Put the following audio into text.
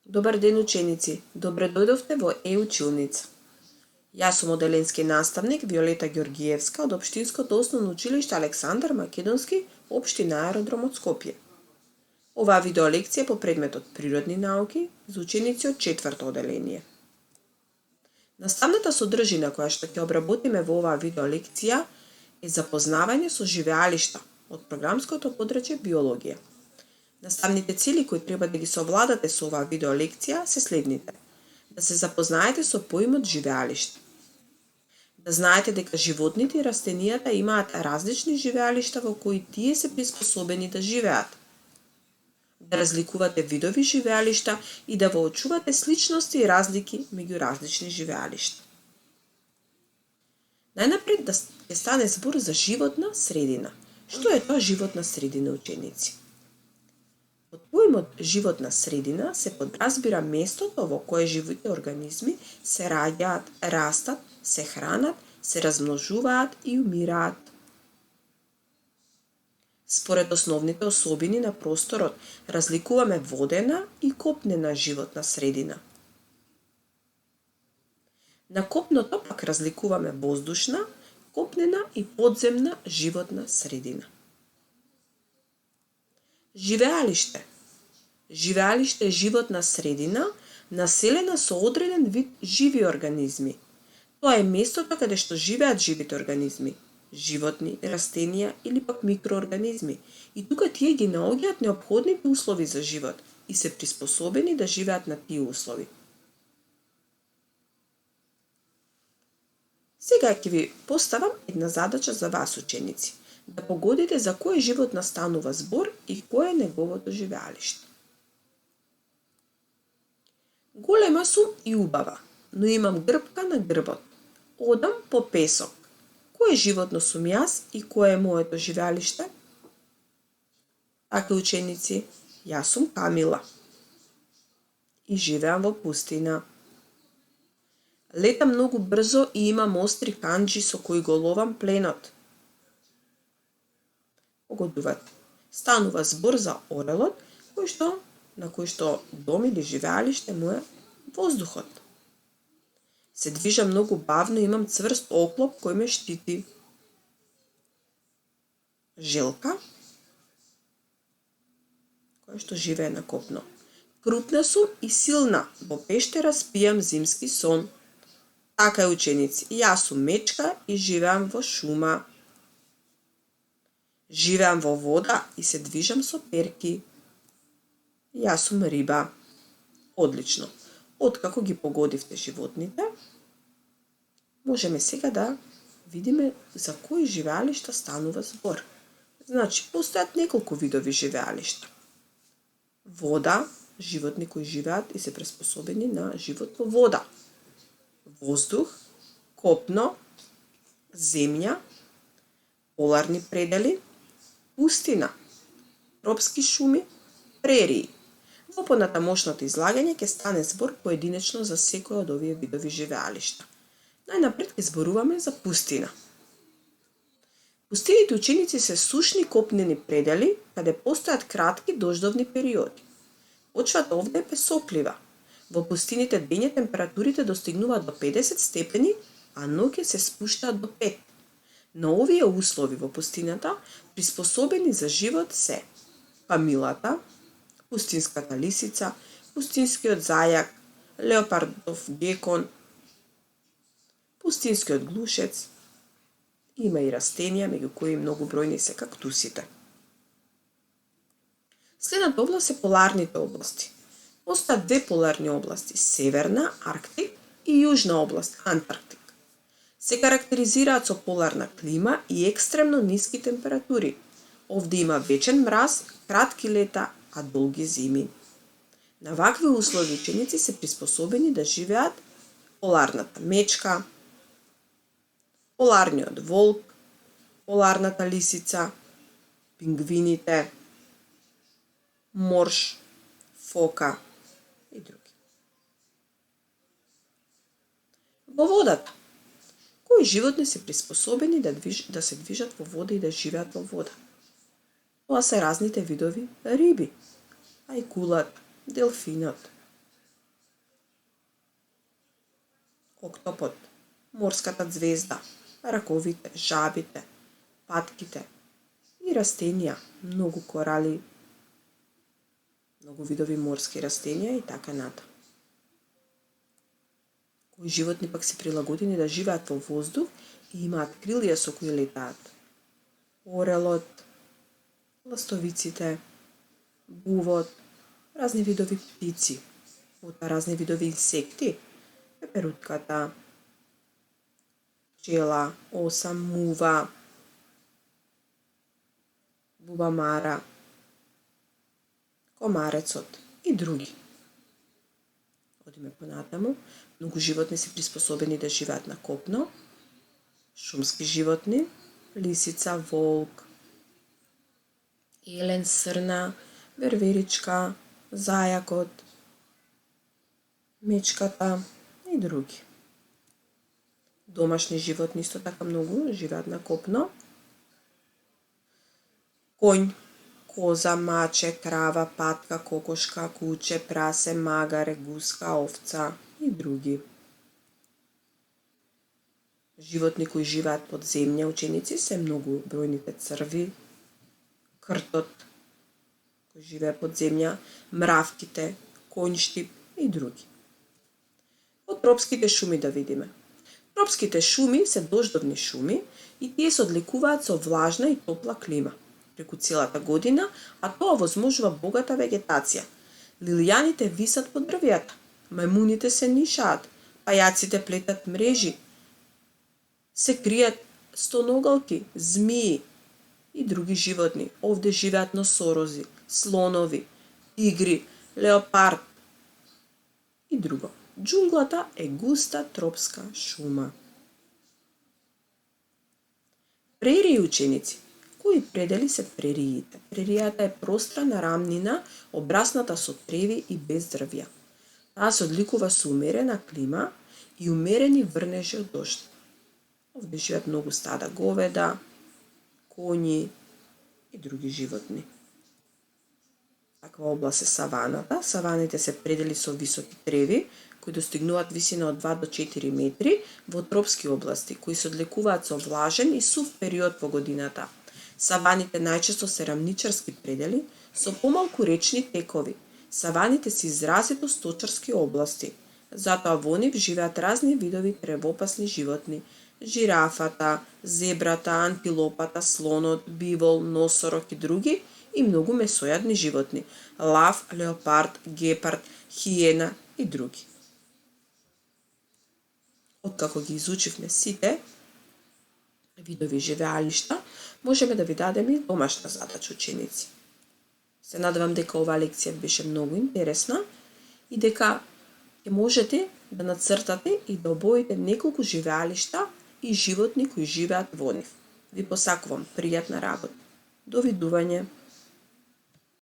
Добар ден, ученици! Добре дојдовте во Училница. Јас сум оделенски наставник Виолета Ѓоргиевска од Општинското основно училиште Александар Македонски, општина Аеродром од Скопје. Оваа видеолекција по предметот Природни науки за ученици од четврто оделение. Наставната содржина која што ќе обработиме во оваа видеолекција е запознавање со живеалишта од програмското подрачје биологија. Наставните цели кои треба да ги совладате со оваа видеолекција се следните: да се запознаете со поимот живеалиште, да знаете дека животните и растенијата имаат различни живеалишта во кои тие се приспособени да живеат, да разликувате видови живеалишта и да воочувате сличности и разлики меѓу различни живеалишта. Најнапред да ќе стане збор за животна средина. Што е тоа животна средина, ученици? Под поимот животна средина се подразбира местото во кое живите организми се раѓаат, растат, се хранат, се размножуваат и умираат. Според основните особини на просторот разликуваме водена и копнена животна средина. На копното пак разликуваме воздушна, копнена и подземна животна средина. Живеалиште. Живеалиште е животна средина населена со одреден вид живи организми. Тоа е местото каде што живеат живите организми, животни, растенија или пак микроорганизми, и тука тие ги наоѓаат неопходните услови за живот и се приспособени да живеат на тие услови. Сега ќе ви поставам една задача за вас, ученици, да погодите за кој живот настанува збор и кој е неговото живеалиште. Голема сум и убава, но имам грбка на грбот. Одам по песок. Кој животно сум јас и кое е моето живеалиште? Така, ученици, јас сум Камила и живеам во пустина. Летам многу брзо и имам остри канџи со кои го ловам пленот. Погодувате. Станува збор за орелот, на кој што дом или живеалиште му е воздухот. Се движам многу бавно и имам цврст оклоп кој ме штити. Желка, која што живее на копно. Крупна сум и силна, во пештера спијам зимски сон. Така е, ученици, јас сум мечка и живеам во шума. Живеам во вода и се движам со перки. Јас сум риба. Одлично. Откако ги погодивте животните, можеме сега да видиме за кои живеалишта станува збор. Значи, постојат неколку видови живеалишта. Вода, животни кои живеат и се приспособени на живот во вода. Воздух, копно, земја, поларни предели, пустина, тропски шуми, прерии. Во понатамошното излагање ќе стане збор поединечно за секој од овие видови живеалишта. Најнапред ќе зборуваме за пустина. Пустините, ученици, се сушни копнени предели каде постојат кратки дождовни периоди. Почвата овде е песоклива. Во пустините дење температурите достигнуваат до 50 степени, а ноќе се спуштаат до 5. На овие услови во пустината приспособени за живот се камилата, пустинската лисица, пустинскиот зајак, леопардов гекон, пустинскиот глушец. Има и растенија, меѓу кои многу бројни се кактусите. Следната област се поларните области. Постојат две поларни области: северна, Арктик, и јужна област, Антарктик. Се карактеризираат со поларна клима и екстремно ниски температури. Овде има вечен мраз, кратки лета, а долги зими. На вакви услови, ученици, се приспособени да живеат поларната мечка, поларниот волк, поларната лисица, пингвините, морш, фока и други. Во водата, кои животни се приспособени да се движат во вода и да живеат во вода? Тоа се разните видови риби, ајкулат, делфинот, октопод, морската ѕвезда, раковите, жабите, патките и растенија, многу корали, многу видови морски растенија и така натаму. Кои животни пак се прилагодени да живеат во воздух и имаат крилја со кои летаат. Орелот, ластовиците, бувот, разни видови птици, разни видови инсекти, пеперутката, пчела, оса, мува, бубамара, комарецот и други. Одиме понатаму. Многу животни се приспособени да живеат на копно. Шумски животни, лисица, волк, елен, срна, верверичка, зајакот, мечката и други. Домашни животни исто така многу живеат на копно. Коњ, коза, маче, крава, патка, кокошка, куче, прасе, магаре, гуска, овца и други. Животни кои живеат под земја, ученици, се многу бројните црви, кртот, кој живее под земја, мравките, коњштип и други. Од тропските шуми да видиме. Тропските шуми се дождовни шуми и тие се одликуваат со влажна и топла клима преку целата година, а тоа возможува богата вегетација. Лилијаните висат под дрвјата, мајмуните се нишаат, пајаците плетат мрежи, се кријат стоногалки, змии и други животни. Овде живеат носорози, слонови, тигри, леопард и друго. Џунглата е густа тропска шума. Прерии, ученици. Кои предели се прериите? Преријата е пространа рамнина, обрасната со треви и без дрвја. Таа се одликува со умерена клима и умерени врнежи од дожд. Овде живеат многу стада говеда, коњи и други животни. Таква област е саваната. Саваните се предели со високи треви, кои достигнуваат висина од 2 до 4 метри во тропски области, кои се одлекуваат со влажен и сув период во годината. Саваните најчесто се рамничарски предели со помалку речни текови. Саваните се изразито сточарски области. Затоа во нив живеат разни видови тревопасни животни: жирафата, зебрата, антилопата, слонот, бивол, носорог и други, и многу месојадни животни: лав, леопард, гепард, хиена и други. Откако ги изучивме сите видови живеалишта, можеме да ви дадеме и домашна задача, ученици. Се надевам дека оваа лекција беше многу интересна и дека ќе можете да нацртате и да обоите неколку живеалишта и животни кои живеат во нив. Ви посакувам пријатна работа. Довидување!